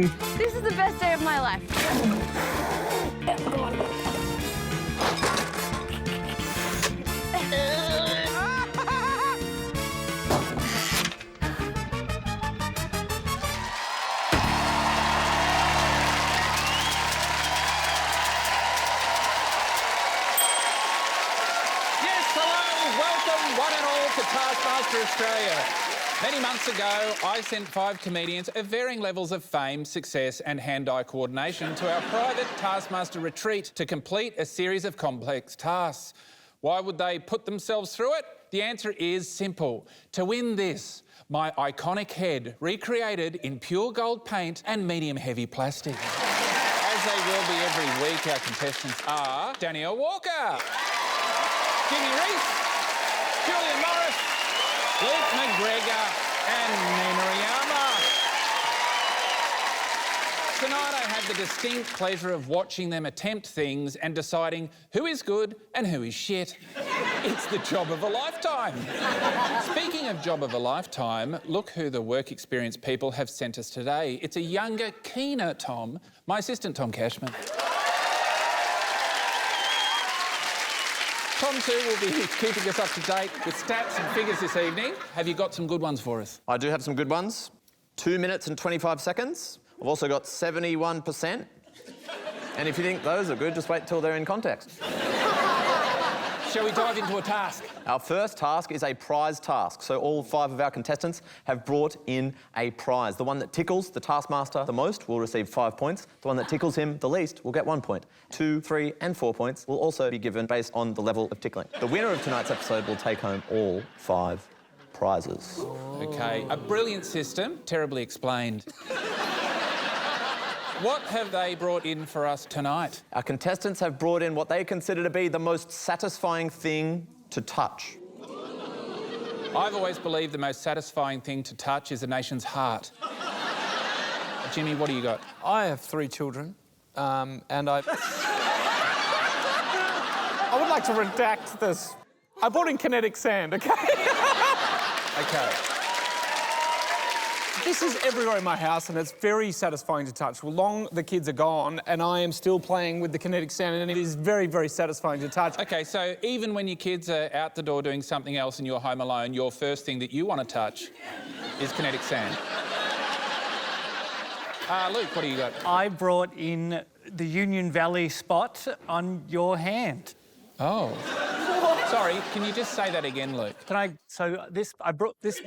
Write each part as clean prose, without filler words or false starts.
This is the best day of my life. Taskmaster Australia. Many months ago, I sent 5 comedians of varying levels of fame, success and hand-eye coordination to our private Taskmaster retreat to complete a series of complex tasks. Why would they put themselves through it? The answer is simple. To win this, my iconic head recreated in pure gold paint and medium-heavy plastic. As they will be every week, our contestants are Danielle Walker, Jimmy Reese, Julian Morris, Luke McGregor and Nina Riyama. Tonight I have the distinct pleasure of watching them attempt things and deciding who is good and who is shit. It's the job of a lifetime. Speaking of job of a lifetime, look who the work experience people have sent us today. It's a younger, keener Tom, my assistant Tom Cashman. Tom, too, will be keeping us up to date with stats and figures this evening. Have you got some good ones for us? I do have some good ones. 2 minutes and 25 seconds. I've also got 71%. And if you think those are good, just wait till they're in context. Shall we dive into a task? Our first task is a prize task. So all 5 of our contestants have brought in a prize. The one that tickles the Taskmaster the most will receive 5 points. The one that tickles him the least will get 1 point. 2, 3 and 4 points will also be given based on the level of tickling. The winner of tonight's episode will take home all 5 prizes. OK, a brilliant system, terribly explained. What have they brought in for us tonight? Our contestants have brought in what they consider to be the most satisfying thing to touch. I've always believed the most satisfying thing to touch is a nation's heart. Jimmy, what do you got? I have 3 children, and I would like to redact this. I brought in kinetic sand, OK? OK. This is everywhere in my house, and it's very satisfying to touch. Well, long the kids are gone, and I am still playing with the kinetic sand, and it is very, very satisfying to touch. OK, so even when your kids are out the door doing something else and you're home alone, your first thing that you want to touch is kinetic sand. Luke, what do you got? I brought in the Union Valley spot on your hand. Oh. Sorry, can you just say that again, Luke? I brought this...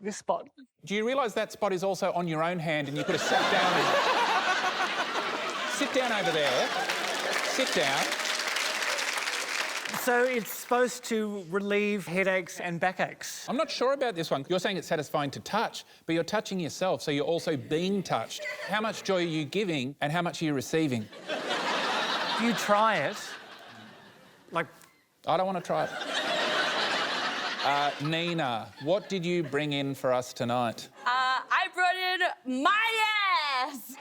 This spot. Do you realise that spot is also on your own hand and you could have sat down and... Sit down over there. Sit down. So it's supposed to relieve headaches and backaches. I'm not sure about this one. You're saying it's satisfying to touch, but you're touching yourself, so you're also being touched. How much joy are you giving and how much are you receiving? If you try it, like... I don't want to try it. Nina, what did you bring in for us tonight? I brought in my ass!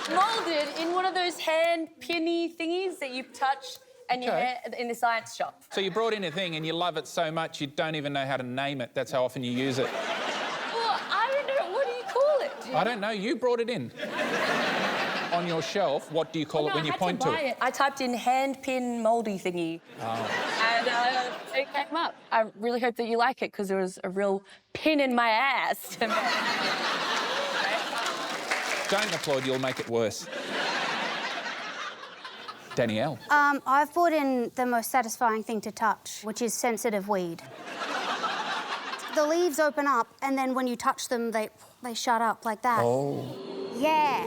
Moulded in one of those hand pinny thingies that you touch and your hair in the science shop. So you brought in a thing and you love it so much you don't even know how to name it. That's how often you use it. Well, I don't know. What do you call it? I don't know. You brought it in. On your shelf, what do you call it when you point to it? I typed in hand pin mouldy thingy. Oh. And it came up. I really hope that you like it because there was a real pin in my ass. Don't applaud, you'll make it worse. Danielle. I've brought in the most satisfying thing to touch, which is sensitive weed. The leaves open up, and then when you touch them, they shut up like that. Oh. Yeah.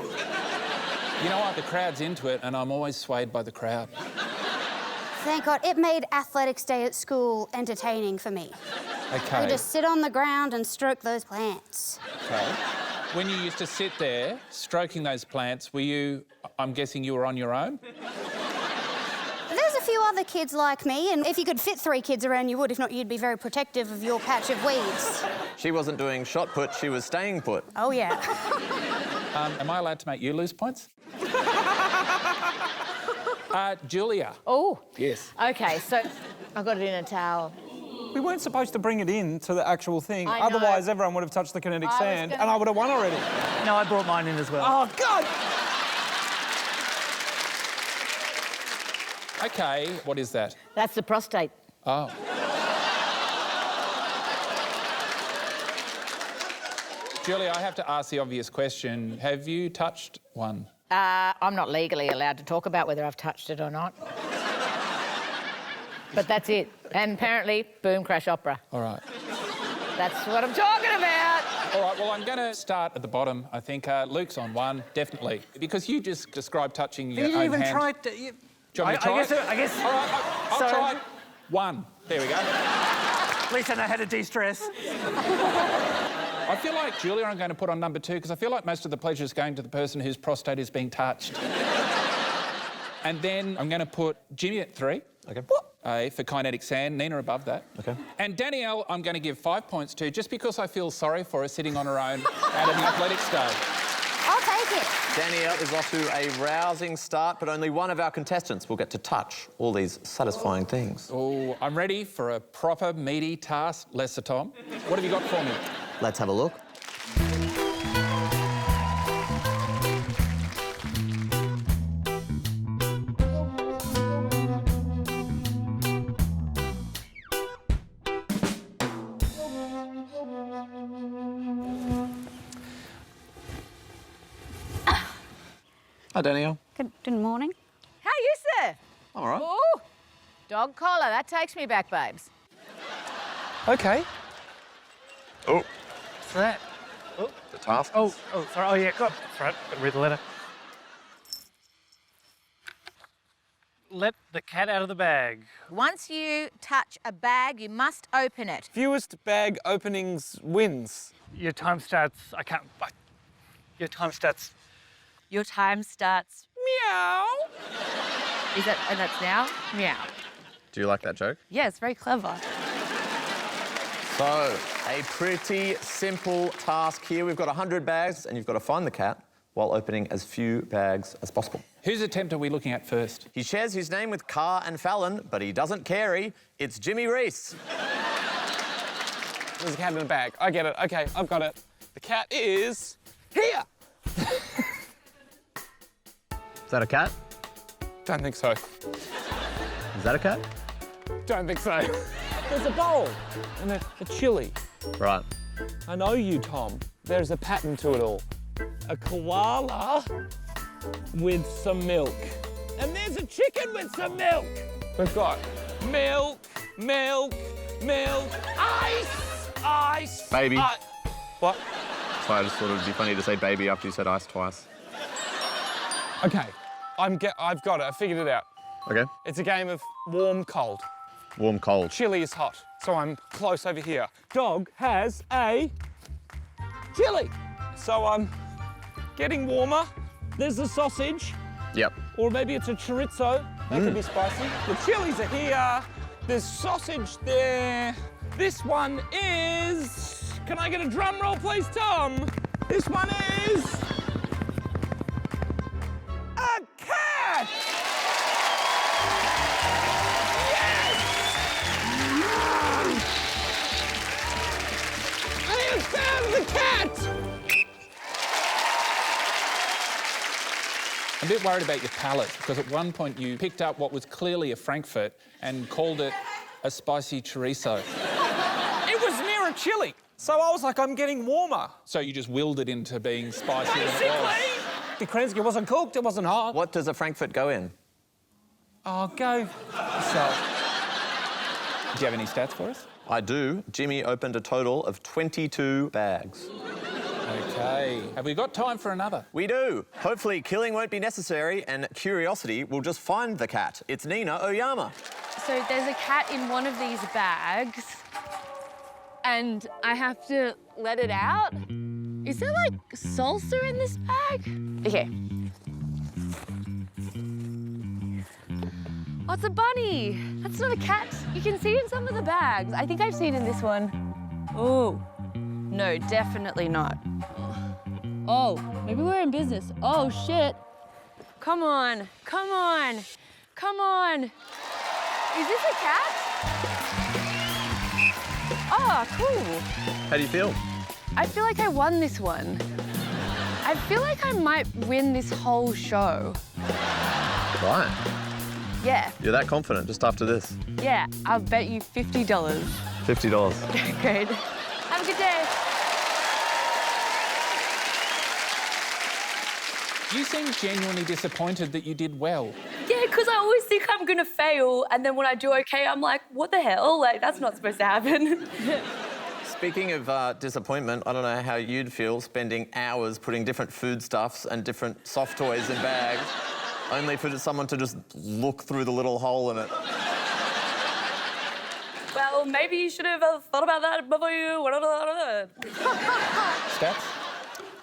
You know what? The crowd's into it, and I'm always swayed by the crowd. Thank God. It made athletics day at school entertaining for me. OK. You just sit on the ground and stroke those plants. OK. When you used to sit there stroking those plants, were you... I'm guessing you were on your own? There's a few other kids like me, and if you could fit 3 kids around, you would. If not, you'd be very protective of your patch of weeds. She wasn't doing shot put, she was staying put. Oh, yeah. Am I allowed to make you lose points? Julia. Oh. Yes. OK, so I got it in a towel. We weren't supposed to bring it in to the actual thing. I know. Otherwise, everyone would have touched the kinetic sand and I would have won already. No, I brought mine in as well. Oh, God! OK, what is that? That's the prostate. Oh. Julie, I have to ask the obvious question. Have you touched one? I'm not legally allowed to talk about whether I've touched it or not. But that's it. And apparently, boom, crash opera. All right. That's what I'm talking about. All right, well, I'm going to start at the bottom. I think Luke's on one, definitely. Because you just described touching your You own didn't even hand. try it. Do you want me to try it? I guess. All right, I'll Sorry. try it. One. There we go. At least I know how to de-stress. I feel like, Julia, I'm going to put on number 2 because I feel like most of the pleasure is going to the person whose prostate is being touched. And then I'm going to put Jimmy at 3. OK. For kinetic sand. Nina above that. OK. And Danielle, I'm going to give 5 points to, just because I feel sorry for her sitting on her own out of the athletics stage. I'll take it. Danielle is off to a rousing start, but only one of our contestants will get to touch all these satisfying things. Oh, I'm ready for a proper meaty task, Lesser Tom. What have you got for me? Let's have a look. Hi, Danielle. Good morning. How are you, sir? All right. Ooh, dog collar. That takes me back, babes. OK. Oh, What's that? the task. Oh, sorry. Oh, yeah, God. That's right. Got to read the letter. Let the cat out of the bag. Once you touch a bag, you must open it. Fewest bag openings wins. Your time starts... Your time starts... Your time starts. Meow. Is that, and that's now? Meow. Do you like that joke? Yeah, it's very clever. So, a pretty simple task here. We've got 100 bags, and you've got to find the cat while opening as few bags as possible. Whose attempt are we looking at first? He shares his name with Carr and Fallon, but he doesn't carry. It's Jimmy Reese. There's a cat in the bag. I get it. OK, I've got it. The cat is here. Is that a cat? Don't think so. Is that a cat? Don't think so. There's a bowl and a chilli. Right. I know you, Tom. There's a pattern to it all. A koala with some milk. And there's a chicken with some milk. We've got milk, milk, milk, ice. Baby. What? So I just thought it would be funny to say baby after you said ice twice. OK, I've got it. I figured it out. OK. It's a game of warm, cold. Warm, cold. Chili is hot, so I'm close over here. Dog has a chili, so I'm getting warmer. There's the sausage, Yep. or maybe it's a chorizo. That could be spicy. The chilies are here. There's sausage there. This one is... Can I get a drum roll, please, Tom? This one is... a cat! I have found the cat! I'm a bit worried about your palate, because at one point you picked up what was clearly a Frankfurt and called it a spicy chorizo. It was near a chili, so I was like, I'm getting warmer. So you just willed it into being spicier than it was. The Krensky wasn't cooked, it wasn't hot. What does a Frankfurt go in? Oh, go yourself. Do you have any stats for us? I do. Jimmy opened a total of 22 bags. OK. Have we got time for another? We do. Hopefully killing won't be necessary and curiosity will just find the cat. It's Nina Oyama. So there's a cat in one of these bags, and I have to let it out. Is there, like, salsa in this bag? Okay. Oh, it's a bunny. That's not a cat. You can see it in some of the bags. I think I've seen in this one. Oh, no, definitely not. Oh, maybe we're in business. Oh, shit. Come on, come on, come on. Is this a cat? Oh, cool. How do you feel? I feel like I won this one. I feel like I might win this whole show. Right. Yeah, You're that confident just after this? yeah. I'll bet you $50. $50. Great. Have a good day. You seem genuinely disappointed that you did well. Yeah, because I always think I'm going to fail, and then when I do okay, I'm like, what the hell? Like, that's not supposed to happen. Speaking of disappointment, I don't know how you'd feel spending hours putting different foodstuffs and different soft toys in bags, only for someone to just look through the little hole in it. Well, maybe you should have thought about that before you... Stats?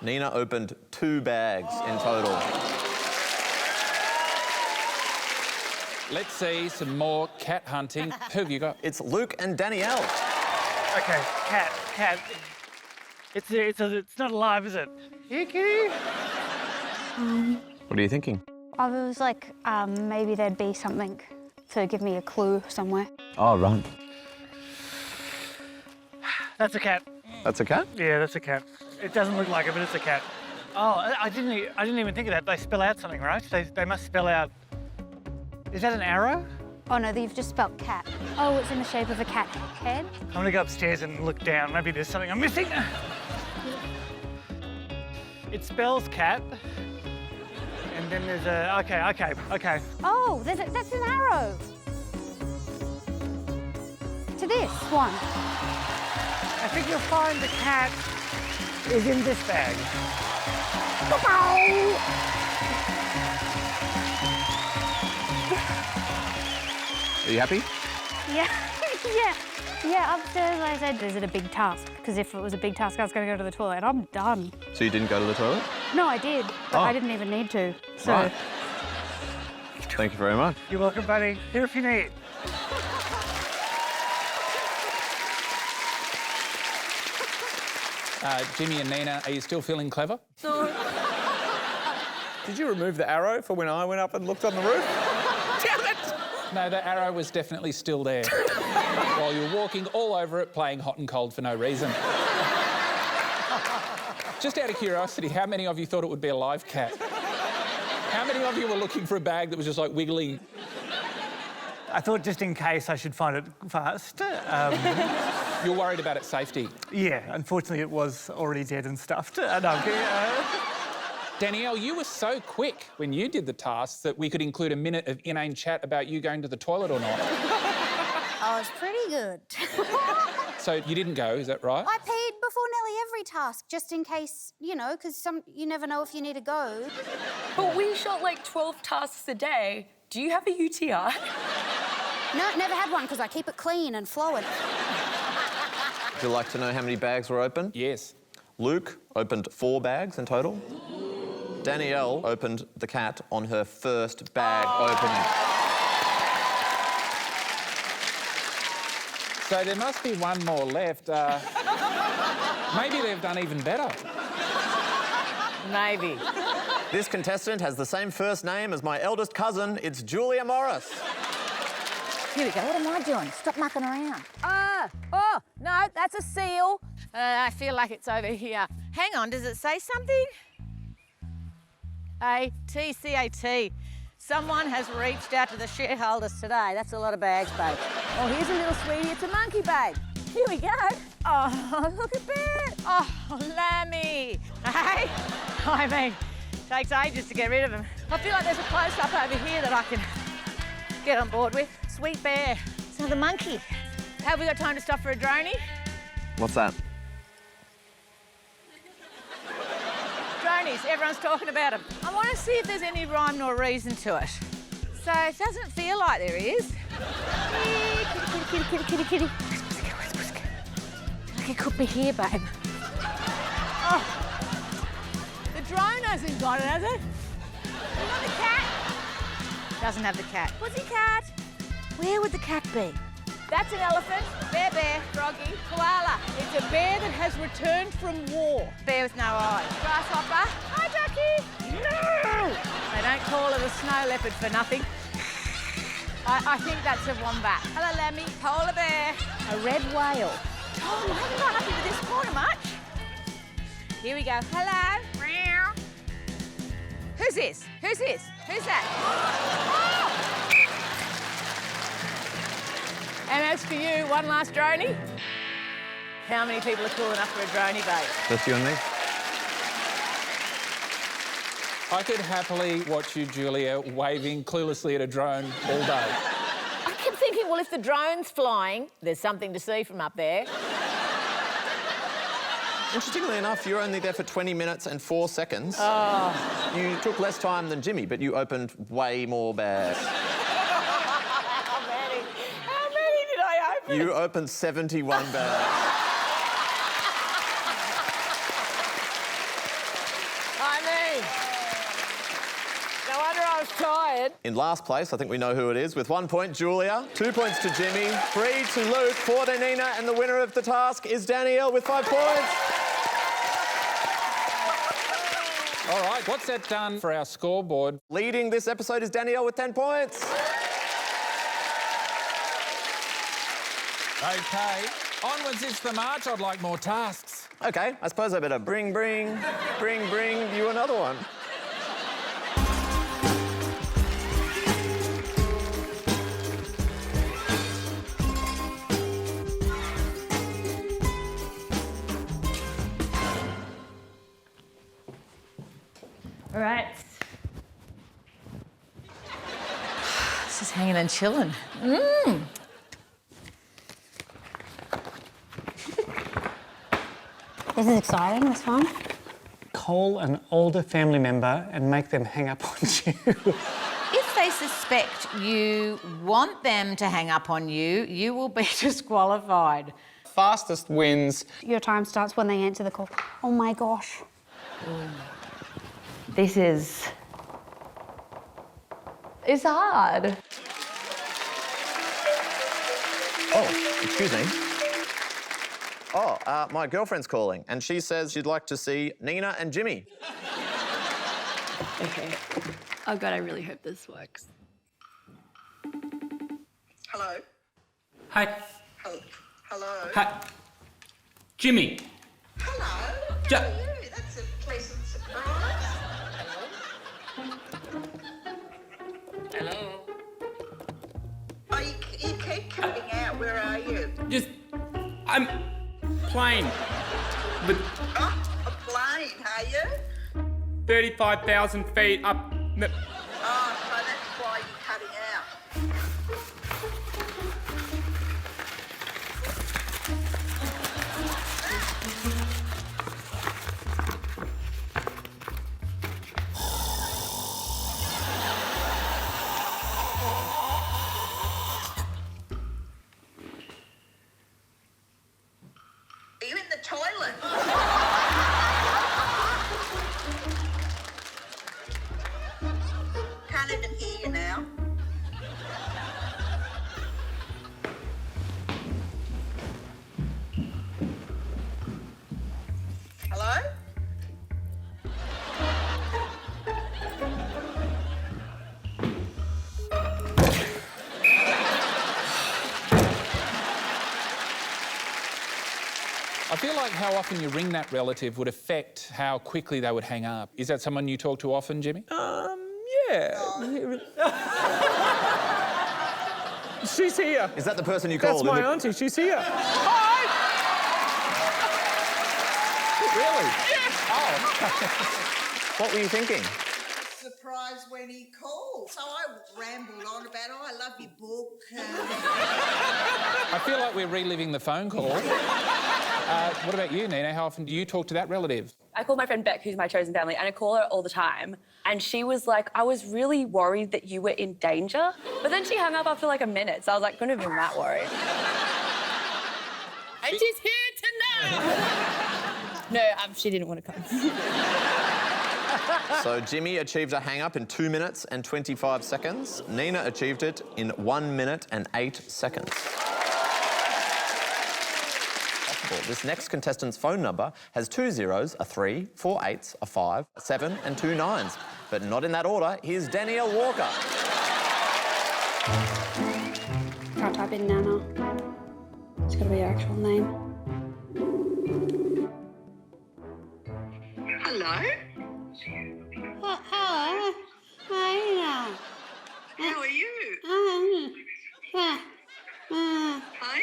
Nina opened 2 bags in total. Let's see some more cat hunting. Who have you got? It's Luke and Danielle. Okay, cat. It's not alive, is it? Here, kitty. What are you thinking? I was like, maybe there'd be something to give me a clue somewhere. Oh, right. That's a cat. That's a cat? Yeah, that's a cat. It doesn't look like it, but it's a cat. Oh, I didn't even think of that. They spell out something, right? They must spell out... Is that an arrow? Oh no, you've just spelt cat. Oh, it's in the shape of a cat head. I'm gonna go upstairs and look down. Maybe there's something I'm missing. It spells cat. And then there's a... Okay. Oh, that's an arrow. To this one. I think you'll find the cat is in this bag. Are you happy? Yeah, yeah. Upstairs I said, is it a big task? Because if it was a big task, I was going to go to the toilet. I'm done. So you didn't go to the toilet? No, I did, but I didn't even need to. So. Right. Thank you very much. You're welcome, buddy. Here if you need. Jimmy and Nina, are you still feeling clever? So, Did you remove the arrow for when I went up and looked on the roof? Damn it! No, the arrow was definitely still there while you were walking all over it, playing hot and cold for no reason. Just out of curiosity, how many of you thought it would be a live cat? How many of you were looking for a bag that was just like wiggling? I thought just in case I should find it fast. You're worried about its safety. Yeah, unfortunately it was already dead and stuffed. No, Danielle, you were so quick when you did the tasks that we could include a minute of inane chat about you going to the toilet or not. I was pretty good. So you didn't go, is that right? I peed before nearly every task, just in case, because you never know if you need to go. but we shot like 12 tasks a day. Do you have a UTI? No, never had one, because I keep it clean and flowing. Would you like to know how many bags were open? Yes. Luke opened 4 bags in total. Danielle opened the cat on her first bag opening. So there must be one more left. Maybe they've done even better. Maybe. This contestant has the same first name as my eldest cousin. It's Julia Morris. Here we go. What am I doing? Stop mucking around. Oh, no, that's a seal. I feel like it's over here. Hang on, does it say something? A-T-C-A-T. Someone has reached out to the shareholders today. That's a lot of bags, babe. Oh, here's a little sweetie. It's a monkey, babe. Here we go. Oh, look at that. Oh, Lammy. Hey, I mean, takes ages to get rid of him. I feel like there's a close-up over here that I can get on board with. Sweet bear. It's another monkey. Have we got time to stop for a droney? What's that? Dronies, everyone's talking about them. I want to see if there's any rhyme nor reason to it. So it doesn't feel like there is. Kitty, kitty, kitty, kitty, kitty. Like it could be here, babe. Oh. The drone hasn't got it, has it? You got the cat? Doesn't have the cat. What's your cat? Where would the cat be? That's an elephant. Bear, froggy, koala. It's a bear that has returned from war. Bear with no eyes. Grasshopper. Hi, ducky. No! They don't call it a snow leopard for nothing. I think that's a wombat. Hello, Lammy. Polar bear. A red whale. Oh, you haven't gone up into this corner much. Here we go. Hello. Meow. Who's this? Who's this? Who's that? Oh! And as for you, one last droney. How many people are cool enough for a droney bait? Just you and me. I could happily watch you, Julia, waving cluelessly at a drone all day. I kept thinking, well, if the drone's flying, there's something to see from up there. Interestingly enough, you were only there for 20 minutes and 4 seconds. Oh. You took less time than Jimmy, but you opened way more bags. How many did I open? You opened 71 bags. No wonder I was tired. In last place, I think we know who it is, with 1 point, Julia. 2 points to Jimmy, 3 to Luke, 4 to Nina, and the winner of the task is Danielle with 5 points. All right, what's that done for our scoreboard? Leading this episode is Danielle with 10 points. OK, onwards it's the march. I'd like more tasks. OK, I suppose I better bring you another one. All right. Just hanging and chilling. This is exciting, this one. Call an older family member and make them hang up on you. If they suspect you want them to hang up on you, you will be disqualified. Fastest wins. Your time starts when they answer the call. Oh my gosh. This is... It's hard. Oh, excuse me. Oh, my girlfriend's calling, and she says she'd like to see Nina and Jimmy. Okay. Oh, God, I really hope this works. Hello? Hi. Hello? Hi. Jimmy. Hello? How Ja- are you? That's a pleasant surprise. Hello. Oh, you keep cutting out. Where are you? Just, I'm playing with Oh, a plane, are you? 35,000 feet up. Oh, so that's why you're cutting out. Are you in the toilet? Can't even hear you now. Hello? I feel like how often you ring that relative would affect how quickly they would hang up. Is that someone you talk to often, Jimmy? Yeah. She's here. Is that the person you That's called? my auntie. She's here. Really? Yes. Oh. What were you thinking? Surprised when he called. So I rambled on about, oh, I love your book. I feel like we're reliving the phone call. What about you, Nina? How often do you talk to that relative? I call my friend Beck, who's my chosen family, and I call her all the time. And she was like, I was really worried that you were in danger. But then she hung up after like a minute, so I was like, couldn't have been that worried. And she's here tonight! No, she didn't want to come. So Jimmy achieved a hang-up in 2 minutes and 25 seconds. Nina achieved it in 1 minute and 8 seconds. This next contestant's phone number has 2 zeros, a 3, 4 8s, a 5, a 7 and 2 9s. But not in that order. Here's Danielle Walker. Can't type in Nana. It's got to be her actual name. Hello? Hello. Hi. How are you? Hi?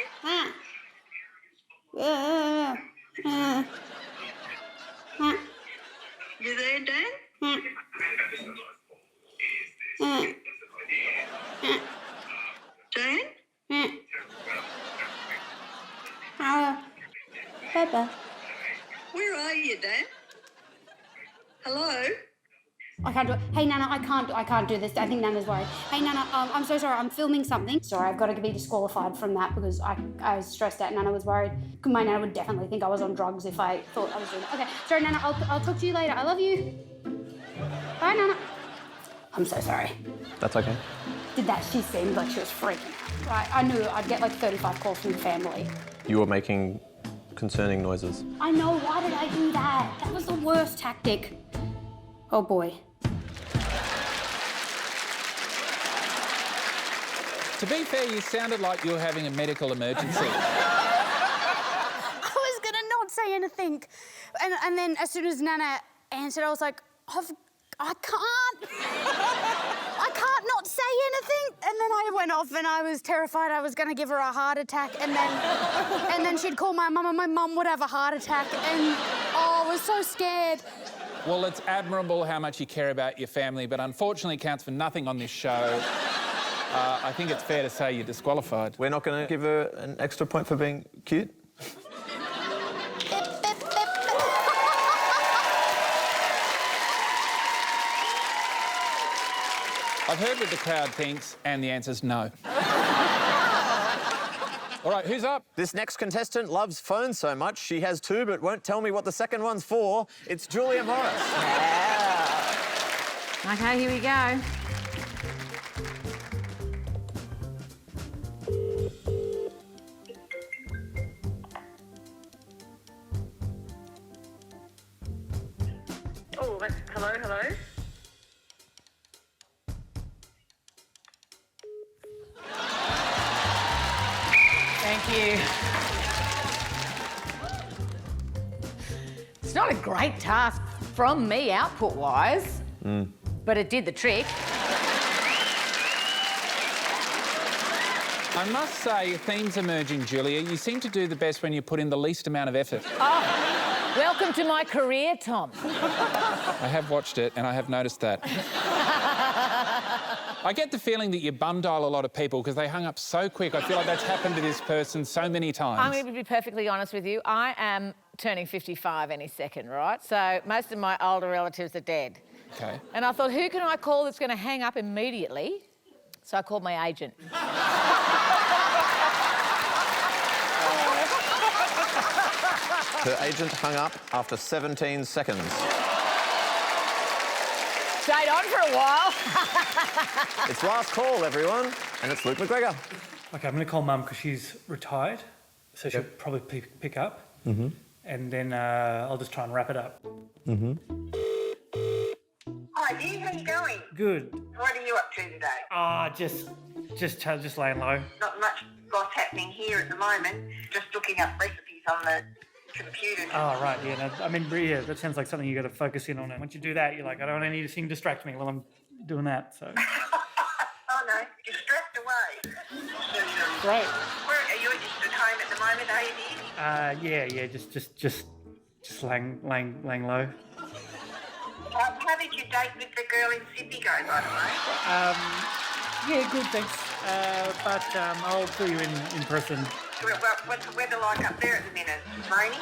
You there, Dan? Dan? Pepper. Where are you, Dan? Hello? I can't do it. Hey, Nana, I can't do this. I think Nana's worried. Hey, Nana, I'm so sorry. I'm filming something. Sorry, I've got to be disqualified from that because I was stressed out. Nana was worried. My Nana would definitely think I was on drugs if I thought I was doing it. Okay, sorry, Nana. I'll talk to you later. I love you. Bye, Nana. I'm so sorry. That's okay. Did that? She seemed like she was freaking out. Right, I knew I'd get like 35 calls from the family. You were making concerning noises. I know. Why did I do that? That was the worst tactic. Oh boy. To be fair, you sounded like you were having a medical emergency. I was gonna not say anything, and then as soon as Nana answered, I was like, I can't not say anything. And then I went off, and I was terrified I was gonna give her a heart attack, and then she'd call my mum, and my mum would have a heart attack, and I was so scared. Well, it's admirable how much you care about your family, but unfortunately counts for nothing on this show. I think it's fair to say you're disqualified. We're not going to give her an extra point for being cute? I've heard what the crowd thinks, and the answer's no. All right, who's up? This next contestant loves phones so much, she has two, but won't tell me what the second one's for. It's Julia Morris. Yeah. OK, here we go. Oh, hello. Thank you. It's not a great task from me output-wise, but it did the trick. I must say, themes emerging, Julia. You seem to do the best when you put in the least amount of effort. Oh, welcome to my career, Tom. I have watched it, and I have noticed that. I get the feeling that you bum dial a lot of people because they hung up so quick. I feel like that's happened to this person so many times. I'm going to be perfectly honest with you. I am turning 55 any second, right? So most of my older relatives are dead. OK. And I thought, who can I call that's going to hang up immediately? So I called my agent. Her agent hung up after 17 seconds. Stayed on for a while. It's last call, everyone, and it's Luke McGregor. Okay, I'm going to call Mum because she's retired, so she'll probably pick up. Mm-hmm. And then I'll just try and wrap it up. Mm-hmm. Hi, dear. How you going? Good. What are you up to today? Just laying low. Not much what's happening here at the moment. Just looking up recipes on the computer. Oh, right, yeah. No, I mean, yeah, that sounds like something you got to focus in on. And once you do that, you're like, I don't want anything to distract me while I'm doing that, so... Oh, no. You're stressed away. Great. Where are you just at home at the moment, are you, dear? Yeah, just laying low. How did your date with the girl in Sydney go, by the way? Yeah, good, thanks. But I'll fill you in person. Well, what's the weather like up there at the minute? Rainy?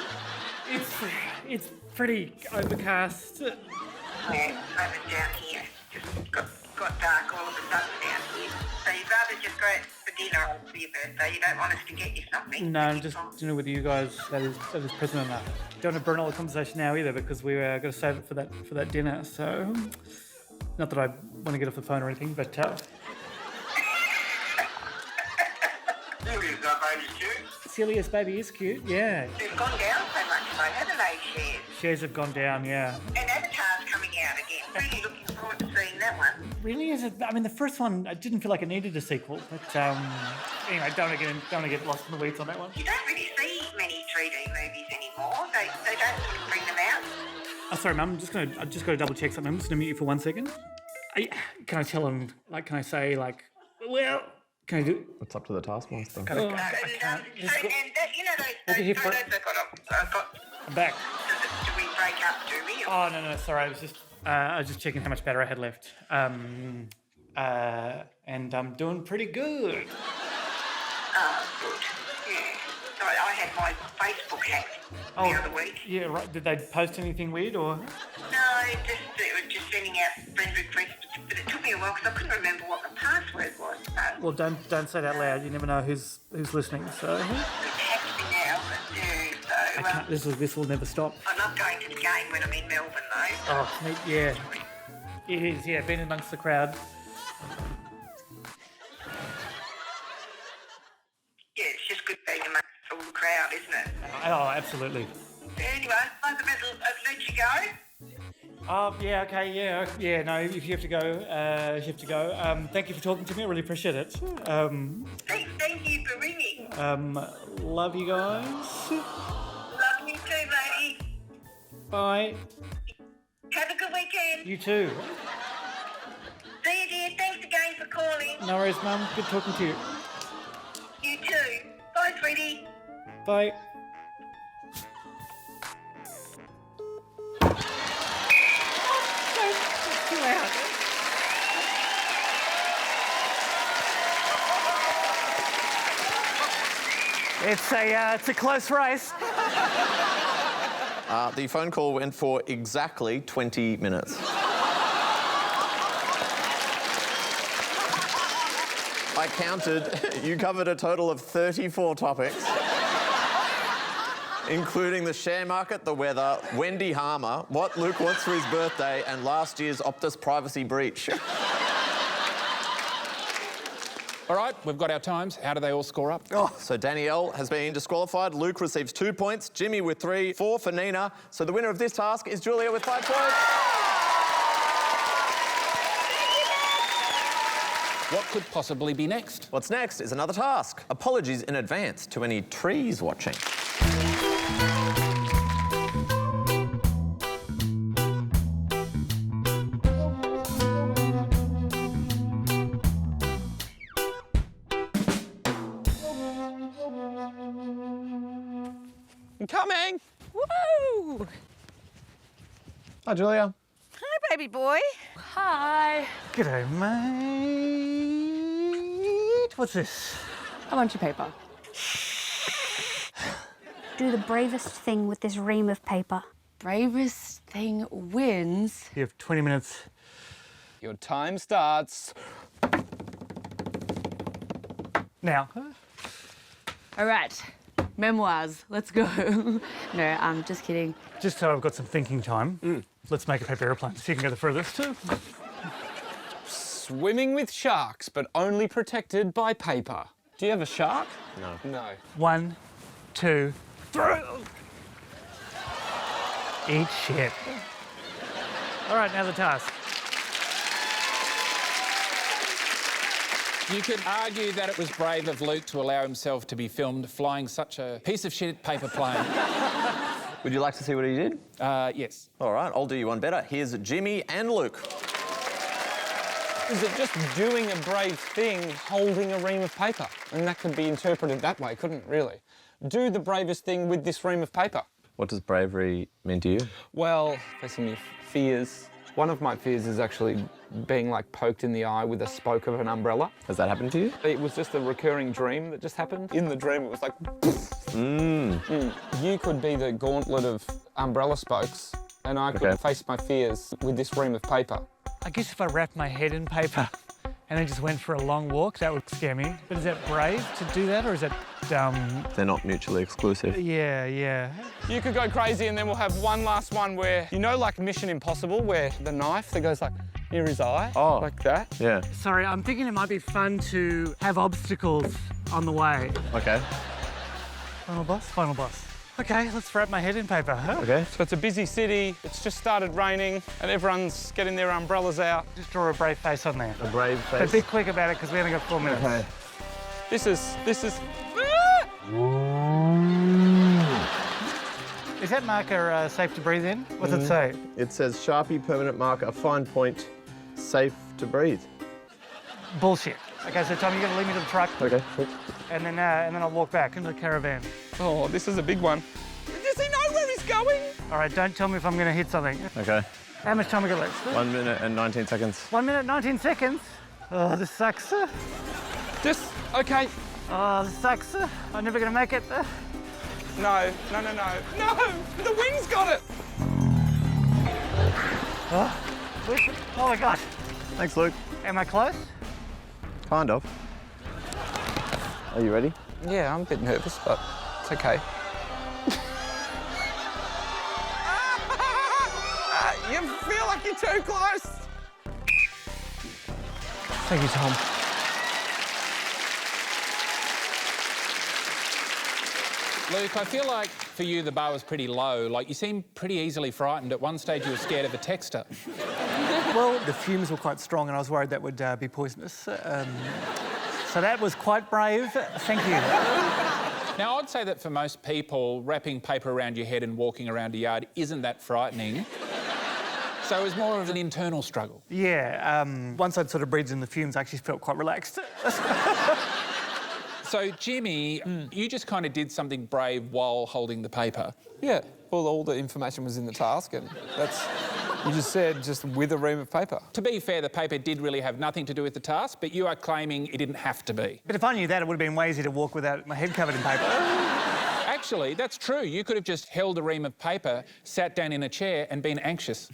It's pretty overcast. Yeah, over down here. Just got dark all of a sudden down here. So you'd rather just go out for dinner for your birthday? You don't want us to get you something? No, I'm just dinner with you guys. That is present enough. Don't want to burn all the conversation now either because we got to save it for that dinner. So, not that I want to get off the phone or anything, but. Celia's baby's cute. Celia's baby is cute, yeah. They've gone down so much though, haven't they, shares? Shares have gone down, yeah. And Avatar's coming out again. Really looking forward to seeing that one. Really is it? I mean, the first one, I didn't feel like it needed a sequel, but anyway, don't want to get lost in the weeds on that one. You don't really see many 3D movies anymore. They don't sort of bring them out. Oh, sorry, Mum. I just got to double check something. I'm just going to mute you for 1 second. Can I tell him? Like, can I say like, well? Can I do? It's up to the Taskmaster. I can't. So, and that, you know, those Okay, photos I've got. I'm back. Do we break up? Do we? Oh no, sorry. I was just checking how much battery I had left. And I'm doing pretty good. Good. Yeah. Sorry, I had my Facebook hacked the other week. Yeah, right. Did they post anything weird or? No, it was just sending out friend requests, but it took me a while because I couldn't remember what the password was. Well, don't say that loud. You never know who's listening. So. It's hacked me now, but I can't, this will never stop. I love going to the game when I'm in Melbourne, though. Oh, yeah. It is. Yeah, being amongst the crowd. Yeah, it's just good being amongst all the crowd, isn't it? Oh, absolutely. Anyway, I'll let you go. Oh, yeah, okay, yeah, no, if you have to go, you have to go. Thank you for talking to me, I really appreciate it. Thank you for ringing. Love you guys. Love you too, lady. Bye. Have a good weekend. You too. See you, dear. Thanks again for calling. No worries, Mum. Good talking to you. You too. Bye, sweetie. Bye. Too loud. It's a close race. The phone call went for exactly 20 minutes. I counted, you covered a total of 34 topics, including the share market, the weather, Wendy Harmer, what Luke wants for his birthday, and last year's Optus privacy breach. All right, we've got our times. How do they all score up? So Danielle has been disqualified. Luke receives 2 points, Jimmy with 3, 4 for Nina. So the winner of this task is Julia with 5 points. What could possibly be next? What's next is another task. Apologies in advance to any trees watching. I'm coming! Woo! Hi, Julia. Hi, baby boy. Hi. G'day, mate. What's this? A bunch of paper. Do the bravest thing with this ream of paper. Bravest thing wins. You have 20 minutes. Your time starts now. All right. Memoirs. Let's go. No, I'm just kidding. Just so I've got some thinking time, let's make a paper aeroplane. So you can go the furthest. swimming with sharks, but only protected by paper. Do you have a shark? No. No. 1, 2, 3. Eat shit. All right, now the task. You could argue that it was brave of Luke to allow himself to be filmed flying such a piece of shit paper plane. Would you like to see what he did? Yes. All right, I'll do you one better. Here's Jimmy and Luke. Is it just doing a brave thing, holding a ream of paper? And that could be interpreted that way, couldn't it, really? Do the bravest thing with this ream of paper. What does bravery mean to you? Well, facing your fears. One of my fears is actually being, like, poked in the eye with a spoke of an umbrella. Has that happened to you? It was just a recurring dream that just happened. In the dream, it was like... You could be the gauntlet of umbrella spokes, and I could face my fears with this ream of paper. I guess if I wrapped my head in paper and then just went for a long walk, that would scare me. But is that brave to do that, or is that dumb? They're not mutually exclusive. Yeah. You could go crazy, and then we'll have one last one where, you know, like Mission Impossible, where the knife that goes like near his eye? Oh. Like that? Yeah. Sorry, I'm thinking it might be fun to have obstacles on the way. Okay. Final boss? Final boss. Okay, let's wrap my head in paper, huh? Okay. So it's a busy city, it's just started raining, and everyone's getting their umbrellas out. Just draw a brave face on there. A brave face. But be quick about it, because we only got 4 minutes. Okay. This is... Is that marker safe to breathe in? What's it say? It says Sharpie permanent marker, a fine point, safe to breathe. Bullshit. Okay, so Tom, you're gonna lead me to the truck. Okay, cool. And then I'll walk back into the caravan. Oh, this is a big one. Does he know where he's going? All right, don't tell me if I'm gonna hit something. Okay. How much time we got left? 1 minute and 19 seconds. 1 minute, 19 seconds. Oh, this sucks. Just, okay. Oh, this sucks. I'm never gonna make it. No, no, no, no. No! The wind's got it! Oh my God. Thanks, Luke. Am I close? Kind of. Are you ready? Yeah, I'm a bit nervous, but it's okay. You feel like you're too close. Thank you, Tom. Luke, I feel like for you the bar was pretty low. Like, you seem pretty easily frightened. At one stage you were scared of a texter. Well, the fumes were quite strong and I was worried that would be poisonous. So that was quite brave. Thank you. Now, I'd say that for most people, wrapping paper around your head and walking around a yard isn't that frightening. So it was more of an internal struggle. Yeah, once I'd sort of breathed in the fumes, I actually felt quite relaxed. So, Jimmy, you just kind of did something brave while holding the paper. Yeah, well, all the information was in the task, and that's, you just said, just with a ream of paper. To be fair, the paper did really have nothing to do with the task, but you are claiming it didn't have to be. But if I knew that, it would have been way easier to walk without my head covered in paper. Actually, that's true. You could have just held a ream of paper, sat down in a chair and been anxious.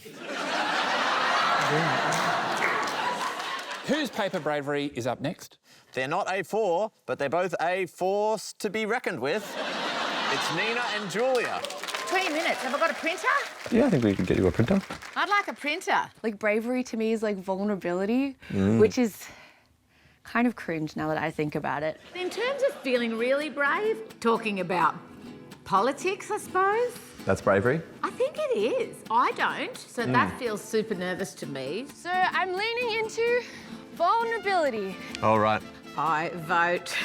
Whose paper bravery is up next? They're not A4, but they're both a force to be reckoned with. It's Nina and Julia. 20 minutes. Have I got a printer? Yeah, I think we could get you a printer. I'd like a printer. Like, bravery to me is like vulnerability, which is kind of cringe now that I think about it. In terms of feeling really brave, talking about politics, I suppose. That's bravery? I think it is. I don't, so that feels super nervous to me. So I'm leaning into vulnerability. All right. I vote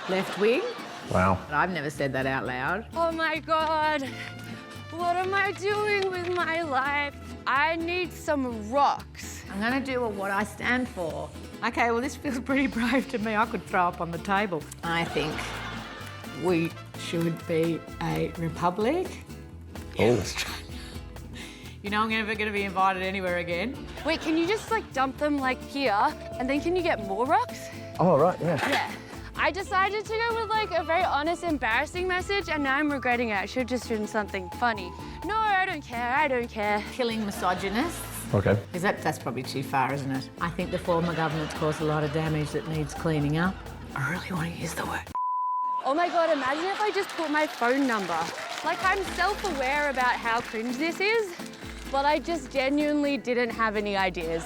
left wing. Wow. But I've never said that out loud. Oh my God, what am I doing with my life? I need some rocks. I'm gonna do what I stand for. Okay, well, this feels pretty brave to me. I could throw up on the table. I think we should be a republic. Oh. You know I'm never going to be invited anywhere again. Wait, can you just like dump them like here, and then can you get more rocks? Oh, right, yeah. Yeah. I decided to go with like a very honest, embarrassing message, and now I'm regretting it. I should have just written something funny. No, I don't care, I don't care. Killing misogynists. Okay. Because that's probably too far, isn't it? I think the former government's caused a lot of damage that needs cleaning up. I really want to use the word. Oh my God, imagine if I just put my phone number. Like, I'm self-aware about how cringe this is, but I just genuinely didn't have any ideas.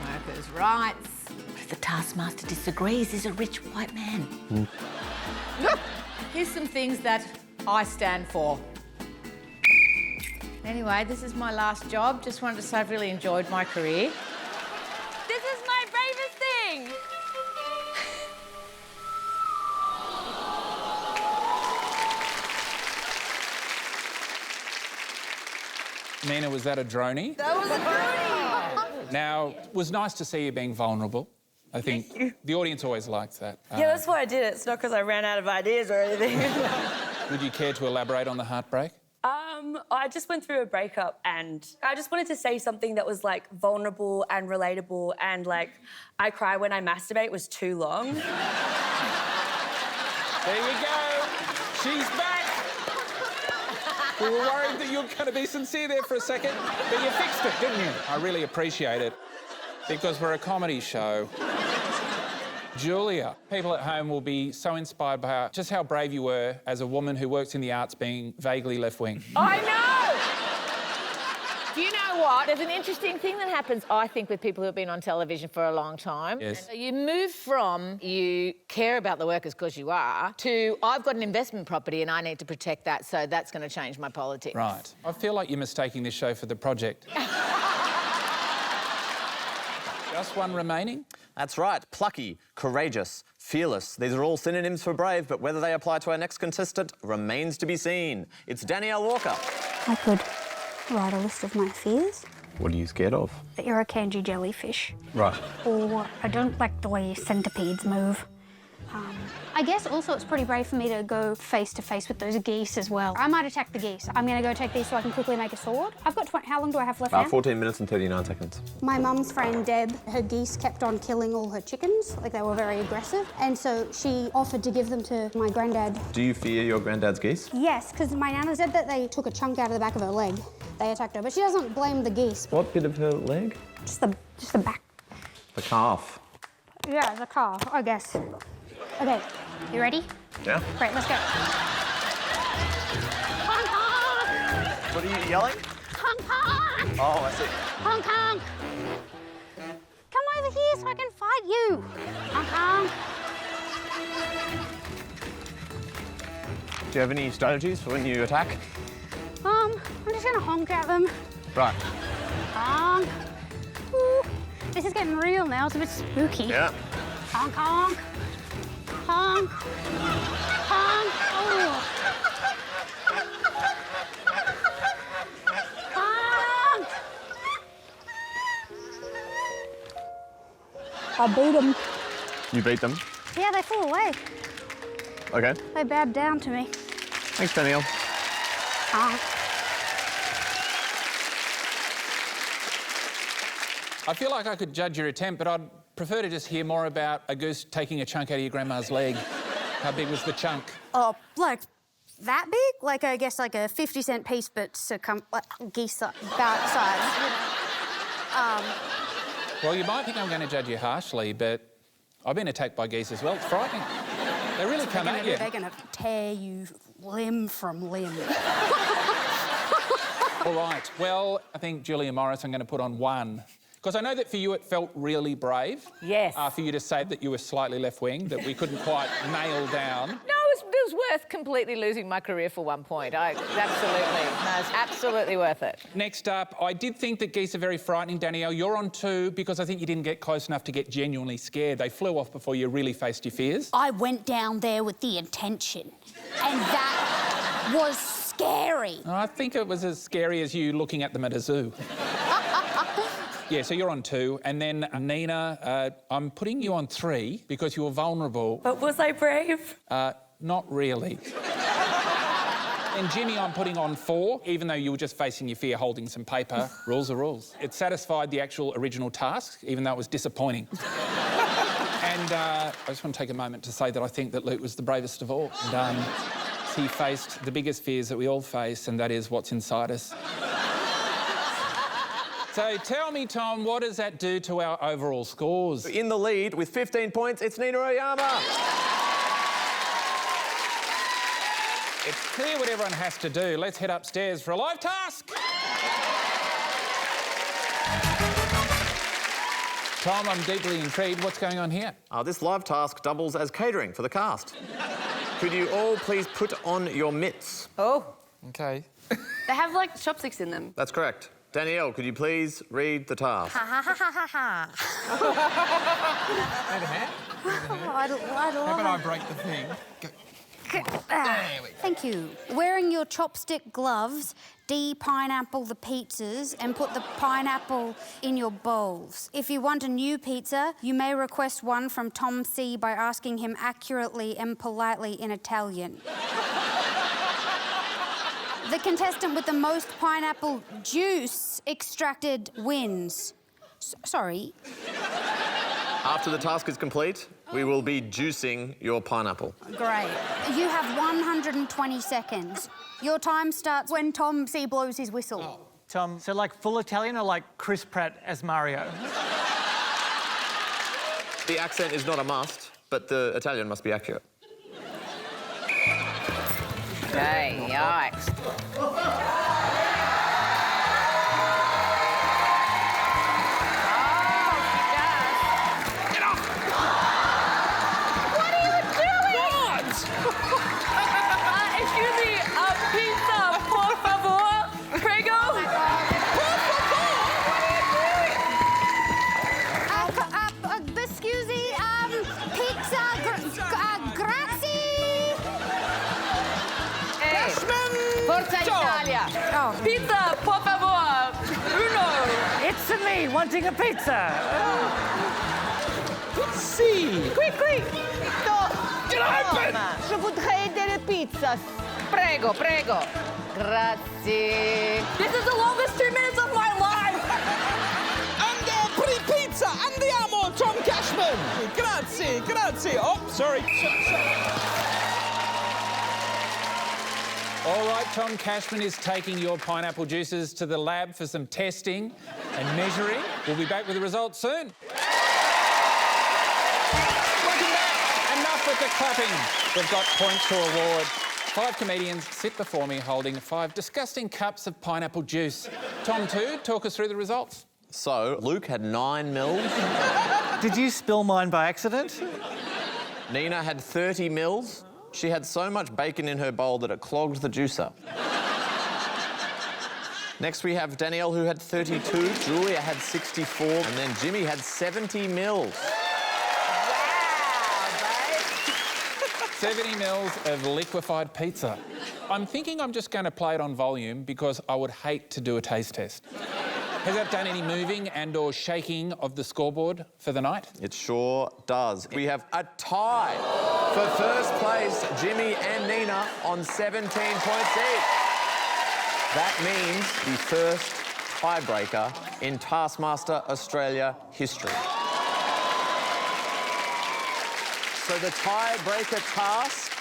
Workers' rights. What if the Taskmaster disagrees? He's a rich white man. Look, here's some things that I stand for. Anyway, this is my last job. Just wanted to say I've really enjoyed my career. This is my bravest thing. Nina, was that a droney? That was a droney. Now, it was nice to see you being vulnerable. I think the audience always likes that. Yeah, that's why I did it. It's not because I ran out of ideas or anything. Would you care to elaborate on the heartbreak? I just went through a breakup and I just wanted to say something that was like vulnerable and relatable, and like I cry when I masturbate was too long. There you go. She's back. We were worried that you were going to be sincere there for a second, but you fixed it, didn't you? I really appreciate it, because we're a comedy show. Julia, people at home will be so inspired by just how brave you were as a woman who works in the arts being vaguely left-wing. I know! Do you know what? There's an interesting thing that happens, I think, with people who have been on television for a long time. Yes. So you move from you care about the workers because you are, to I've got an investment property and I need to protect that, so that's going to change my politics. Right. I feel like you're mistaking this show for The Project. Just one remaining. That's right. Plucky, courageous, fearless. These are all synonyms for brave, but whether they apply to our next contestant remains to be seen. It's Danielle Walker. I could write a list of my fears. What are you scared of? The irukandji jellyfish. Right. Or I don't like the way centipedes move. I guess also it's pretty brave for me to go face to face with those geese as well. I might attack the geese. I'm going to go take these so I can quickly make a sword. I've got how long do I have left now? 14 minutes and 39 seconds. My mum's friend Deb, her geese kept on killing all her chickens, like they were very aggressive, and so she offered to give them to my granddad. Do you fear your granddad's geese? Yes, because my nana said that they took a chunk out of the back of her leg. They attacked her, but she doesn't blame the geese. What bit of her leg? Just the back. The calf. Yeah, the calf, I guess. Okay, you ready? Yeah. Great, let's go. Honk, honk! What are you yelling? Honk, honk! Oh, I see. Honk, honk! Come over here so I can fight you. Honk, honk! Do you have any strategies for when you attack? I'm just gonna honk at them. Right. Honk. Ooh, this is getting real now, it's a bit spooky. Yeah. Honk, honk. Honk. Honk. Oh. Honk. I beat them. You beat them? Yeah, they flew away. Okay. They bowed down to me. Thanks, Danielle. Honk. I feel like I could judge your attempt, but I'd prefer to just hear more about a goose taking a chunk out of your grandma's leg. How big was the chunk? Oh, like that big? Like, I guess like a 50-cent piece, but geese size. Well, you might think I'm going to judge you harshly, but I've been attacked by geese as well. It's frightening. They really come at you. They're going to tear you limb from limb. All right. Well, I think, Julia Morris, I'm going to put on 1. Because I know that for you it felt really brave. Yes. For you to say that you were slightly left-wing, that we couldn't quite nail down. No, it was worth completely losing my career for one point. It's absolutely worth it. Next up, I did think that geese are very frightening, Danielle. You're on 2 because I think you didn't get close enough to get genuinely scared. They flew off before you really faced your fears. I went down there with the intention, and that was scary. I think it was as scary as you looking at them at a zoo. Yeah, so you're on 2. And then Nina, I'm putting you on 3 because you were vulnerable. But was I brave? Not really. And Jimmy, I'm putting on 4, even though you were just facing your fear holding some paper. Rules are rules. It satisfied the actual original task, even though it was disappointing. And I just want to take a moment to say that I think that Luke was the bravest of all. And he faced the biggest fears that we all face, and that is what's inside us. So tell me, Tom, what does that do to our overall scores? In the lead with 15 points, it's Nina Oyama. It's clear what everyone has to do. Let's head upstairs for a live task. Tom, I'm deeply intrigued. What's going on here? This live task doubles as catering for the cast. Could you all please put on your mitts? Oh. Okay. They have, like, chopsticks in them. That's correct. Danielle, could you please read the task? Ha ha ha ha ha. Wait a minute. I'd How about I break the thing? Thank you. Wearing your chopstick gloves, de-pineapple the pizzas and put the pineapple in your bowls. If you want a new pizza, you may request one from Tom C by asking him accurately and politely in Italian. The contestant with the most pineapple juice extracted wins. Sorry. After the task is complete, we will be juicing your pineapple. Great. You have 120 seconds. Your time starts when Tom C blows his whistle. Oh. Tom, so like full Italian or like Chris Pratt as Mario? The accent is not a must, but the Italian must be accurate. Hey, yikes. Excuse me, pizza, por favor. Prego. At down. Pizza, por favor. Uno. It's me wanting a pizza. See. Quick, quick. Get open! Je voudrais delle pizzas. Prego, prego. Grazie. This is the longest 2 minutes of my life. Pretty pizza, andiamo, Tom Cashman. Grazie, grazie. Oh, sorry. All right, Tom Cashman is taking your pineapple juices to the lab for some testing and measuring. We'll be back with the results soon. Welcome back. Enough with the clapping. We've got points to award. 5 comedians sit before me holding 5 disgusting cups of pineapple juice. Tom, too, talk us through the results. So, Luke had 9 mils. Did you spill mine by accident? Nina had 30 mils. She had so much bacon in her bowl that it clogged the juicer. Next, we have Danielle, who had 32. Julia had 64. And then Jimmy had 70 mils. 70 mils of liquefied pizza. I'm thinking I'm just going to play it on volume because I would hate to do a taste test. Has that done any moving and or shaking of the scoreboard for the night? It sure does. We have a tie for first place, Jimmy and Nina on 17 points each. That means the first tiebreaker in Taskmaster Australia history. So the tiebreaker task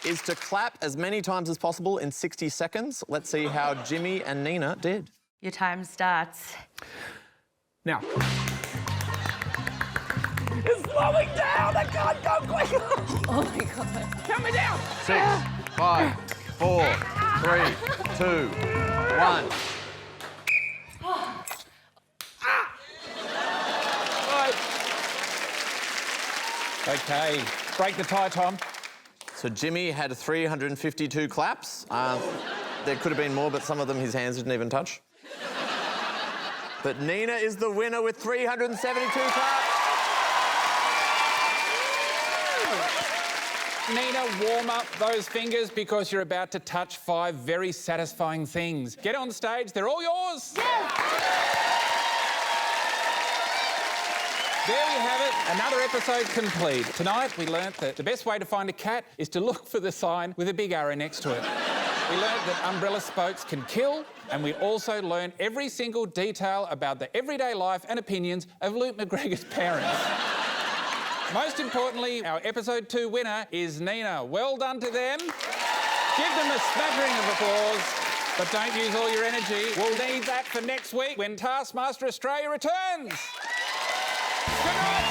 is to clap as many times as possible in 60 seconds. Let's see how Jimmy and Nina did. Your time starts. Now. It's slowing down. I can't go quicker. Oh my God. Count me down. 6, 5, 4, 3, 2, 1. OK, break the tie, Tom. So Jimmy had 352 claps. There could have been more, but some of them his hands didn't even touch. But Nina is the winner with 372 claps. Nina, warm up those fingers because you're about to touch 5 very satisfying things. Get on stage, they're all yours. There we have it, another episode complete. Tonight we learnt that the best way to find a cat is to look for the sign with a big arrow next to it. We learnt that umbrella spokes can kill, and we also learnt every single detail about the everyday life and opinions of Luke McGregor's parents. Most importantly, our episode 2 winner is Nina. Well done to them. Give them a smattering of applause, but don't use all your energy. We'll need that for next week when Taskmaster Australia returns. Good night.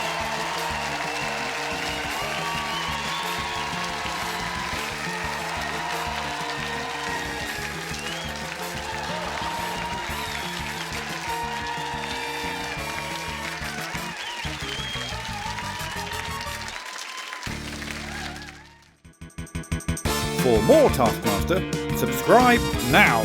For more Taskmaster, subscribe now.